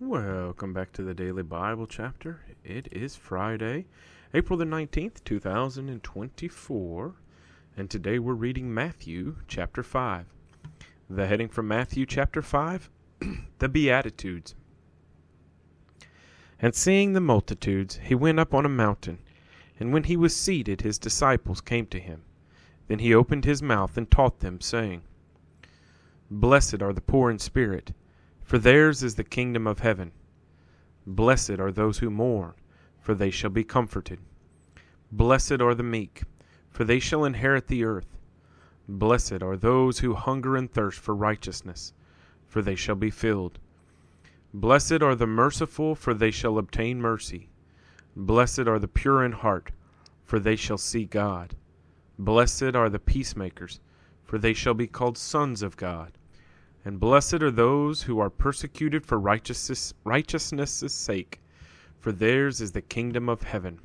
Welcome back to the Daily Bible Chapter. It is Friday, April the 19th, 2024, and today we're reading Matthew chapter 5. The heading from Matthew chapter 5, the Beatitudes. And seeing the multitudes, he went up on a mountain, and when he was seated, his disciples came to him. Then he opened his mouth and taught them, saying, Blessed are the poor in spirit, for theirs is the kingdom of heaven. Blessed are those who mourn, for they shall be comforted. Blessed are the meek, for they shall inherit the earth. Blessed are those who hunger and thirst for righteousness, for they shall be filled. Blessed are the merciful, for they shall obtain mercy. Blessed are the pure in heart, for they shall see God. Blessed are the peacemakers, for they shall be called sons of God. And blessed are those who are persecuted for righteousness' sake, for theirs is the kingdom of heaven.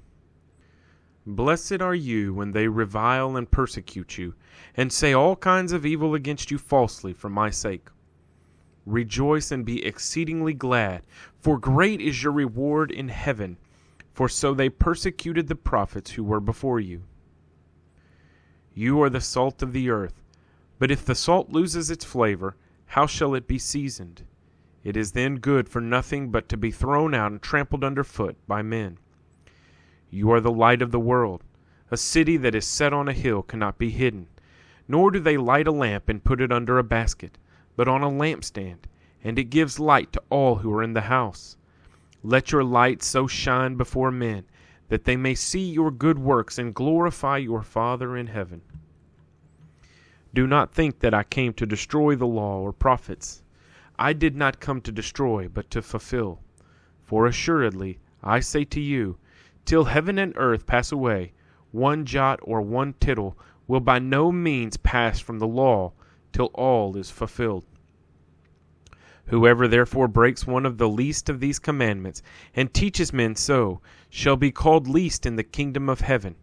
Blessed are you when they revile and persecute you, and say all kinds of evil against you falsely for my sake. Rejoice and be exceedingly glad, for great is your reward in heaven, for so they persecuted the prophets who were before you. You are the salt of the earth, but if the salt loses its flavor, how shall it be seasoned? It is then good for nothing but to be thrown out and trampled underfoot by men. You are the light of the world. A city that is set on a hill cannot be hidden. Nor do they light a lamp and put it under a basket, but on a lampstand, and it gives light to all who are in the house. Let your light so shine before men, that they may see your good works and glorify your Father in heaven. Do not think that I came to destroy the law or prophets. I did not come to destroy, but to fulfill. For assuredly, I say to you, till heaven and earth pass away, one jot or one tittle will by no means pass from the law till all is fulfilled. Whoever therefore breaks one of the least of these commandments, and teaches men so, shall be called least in the kingdom of heaven.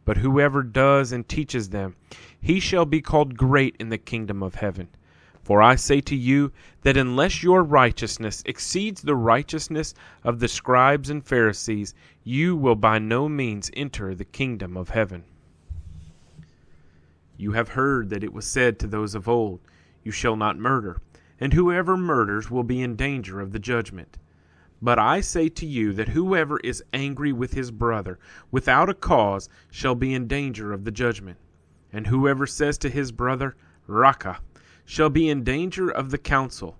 But whoever does and teaches them, he shall be called great in the kingdom of heaven. For I say to you that unless your righteousness exceeds the righteousness of the scribes and Pharisees, you will by no means enter the kingdom of heaven. You have heard that it was said to those of old, You shall not murder, and whoever murders will be in danger of the judgment. But I say to you that whoever is angry with his brother without a cause shall be in danger of the judgment. And whoever says to his brother, Raka, shall be in danger of the council.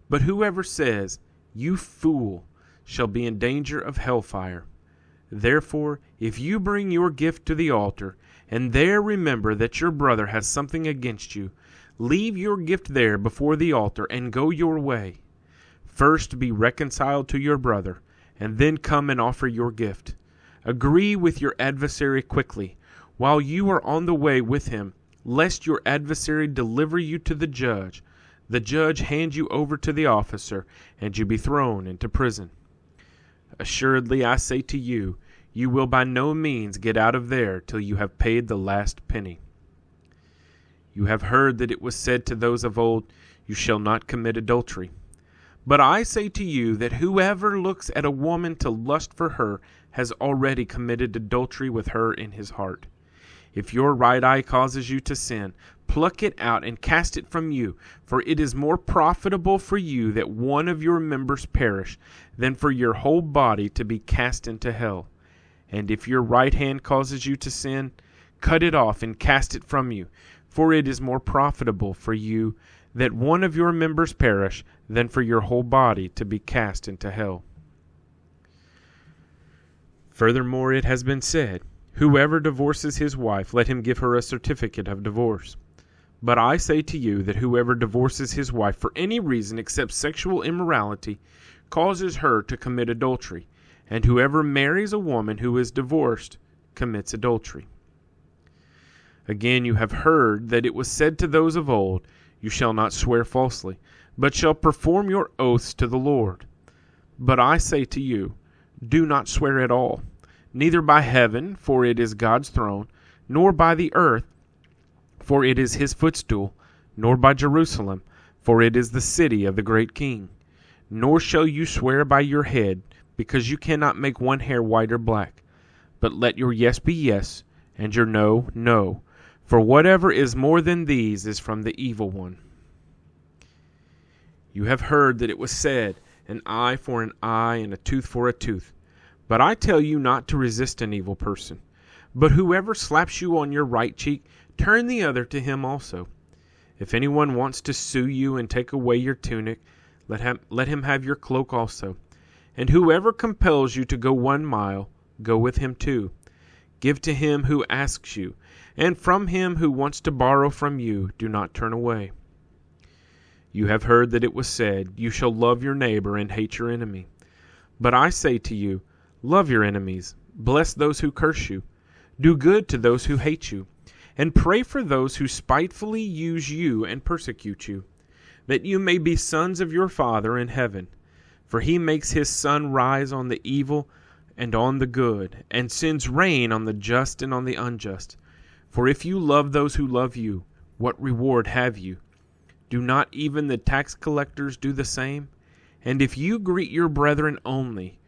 But whoever says, You fool, shall be in danger of hellfire. Therefore, if you bring your gift to the altar, and there remember that your brother has something against you, leave your gift there before the altar and go your way. First be reconciled to your brother, and then come and offer your gift. Agree with your adversary quickly, while you are on the way with him, lest your adversary deliver you to the judge hand you over to the officer, and you be thrown into prison. Assuredly I say to you, you will by no means get out of there till you have paid the last penny. You have heard that it was said to those of old, You shall not commit adultery. But I say to you that whoever looks at a woman to lust for her has already committed adultery with her in his heart. If your right eye causes you to sin, pluck it out and cast it from you, for it is more profitable for you that one of your members perish than for your whole body to be cast into hell. And if your right hand causes you to sin, cut it off and cast it from you, for it is more profitable for you that one of your members perish than for your whole body to be cast into hell. Furthermore, it has been said, Whoever divorces his wife, let him give her a certificate of divorce. But I say to you that whoever divorces his wife for any reason except sexual immorality causes her to commit adultery, and whoever marries a woman who is divorced commits adultery. Again, you have heard that it was said to those of old, You shall not swear falsely, but shall perform your oaths to the Lord. But I say to you, do not swear at all, neither by heaven, for it is God's throne, nor by the earth, for it is his footstool, nor by Jerusalem, for it is the city of the great King. Nor shall you swear by your head, because you cannot make one hair white or black. But let your yes be yes, and your no, no. For whatever is more than these is from the evil one. You have heard that it was said, an eye for an eye and a tooth for a tooth. But I tell you not to resist an evil person. But whoever slaps you on your right cheek, turn the other to him also. If anyone wants to sue you and take away your tunic, let him have your cloak also. And whoever compels you to go 1 mile, go with him 2. Give to him who asks you, and from him who wants to borrow from you, do not turn away. You have heard that it was said, you shall love your neighbor and hate your enemy. But I say to you, love your enemies, bless those who curse you, do good to those who hate you, and pray for those who spitefully use you and persecute you, that you may be sons of your Father in heaven. For he makes his sun rise on the evil and on the good, and sends rain on the just and on the unjust. For if you love those who love you, what reward have you? Do not even the tax collectors do the same? And if you greet your brethren only,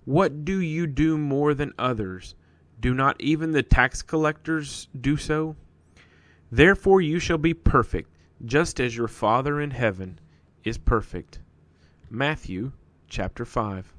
what do you do more than others? Do not even the tax collectors do so? Therefore you shall be perfect, just as your Father in heaven is perfect. Matthew chapter 5.